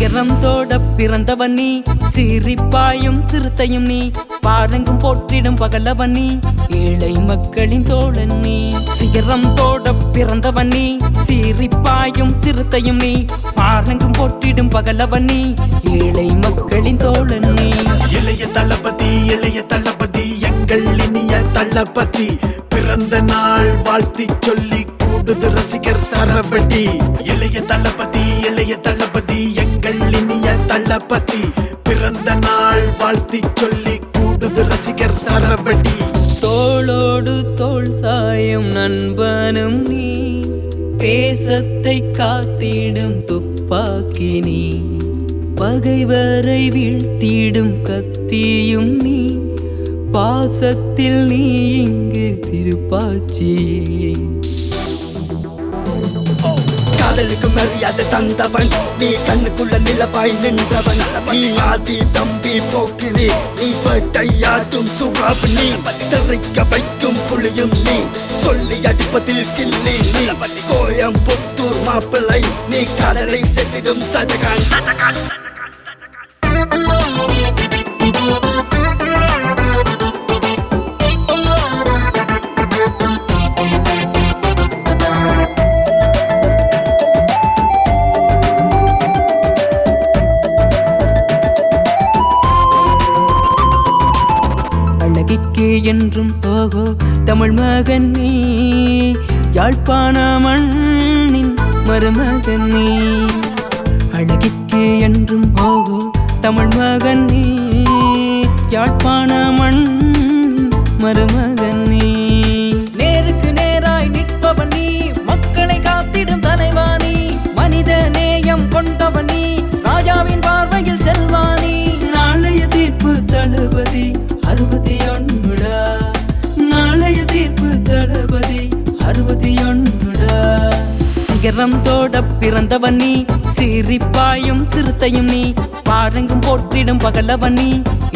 சிகரம் தோட பிறந்தவன் நீ, சிரிப்பாயும் சிறுத்தையும் நீ, பாரங்கும் போற்றிடும் பகலவன் நீ, ஏழை மக்களின் தோழன் நீ. சிகரம் தோட பிறந்தவன் நீ, சிரிப்பாயும் சிறுத்தையும் நீ, பாரங்கும் போற்றிடும் பகலவன் நீ, ஏழை மக்களின் தோழன் நீ. இளைய தளபதி எங்கள் இனிய தளபதி, பிறந்த நாள் வாழ்த்தி சொல்லி கூடுது ரசிகர் சரவடி. இளைய தளபதி எங்கள் இனிய தளபதி, பிறந்த நாள் வாழ்த்தி சொல்லி கூடுது ரசிகர் சரவடி. தோளோடு தோள் சாயும் நண்பனும் நீ, தேசத்தை காத்திடும் துப்பாக்கி நீ, பகைவரை வீழ்த்திடும் கத்தியும் நீ, பாசத்தில் நீ இங்கு திருப்பாச்சியே. காதலுக்கு மரியாதை தந்தவன் நீ, கண்ணுக்குள்ள நிலவாய் நின்றவன் நீ, ஆதி தம்பி போக்கிரி நீ, பட்டையாட்டும் சுறாவு நீ, தெரிக்க வைக்கும் புளியும் நீ, சொல்லி அடிப்பதில் கிள்ளி நீ, கோயம்புத்தூர் மாப்பிள்ளை நீ, கடலை செட்டிடும் சஜகான். அழகிற்கே என்றும் ஓகோ தமிழ் மகன் நீ, யாழ்ப்பாண மண்ணின் மருமகன் நீ. அழகிற்கே என்றும் ஓகோ தமிழ் மகன் நீ, யாழ்ப்பாண மண்ணின் மருமகன் நீ. நேருக்கு நேராய் நிற்பவன் நீ, மக்களை காத்திடும் தலைவானி, மனித நேயம் கொண்டவன் நீ, ராஜாவின் பார்வையில் செல்வானி. நாளைய தீர்ப்பு தளபதி 61டா, நாளைய தீர்ப்பு தளபதி 61டா. சிகரம் தோட பிறந்தவன் நீ, சிரிப்பாயும் சிறுத்தையும் நீ, பாரங்கும் போற்றிடும் பகலவன் நீ,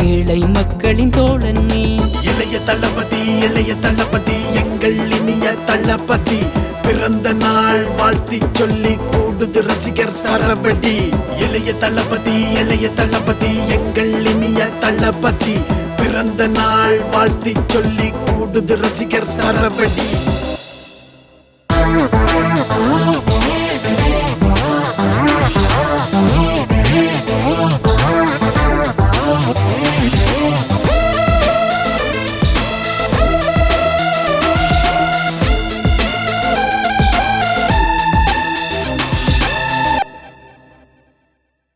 ஏழை மக்களின் தோழன் நீ. இளைய தளபதி எங்கள் இனிய தளபதி, பிறந்த நாள் வாழ்த்தி சொல்லி கூடுது ரசிகர் சரவடி. இளைய தளபதி எங்கள் இனிய தளபதி, பிறந்த நாள் வாழ்த்தி சொல்லி கூடுது ரசிகர் சரவடி.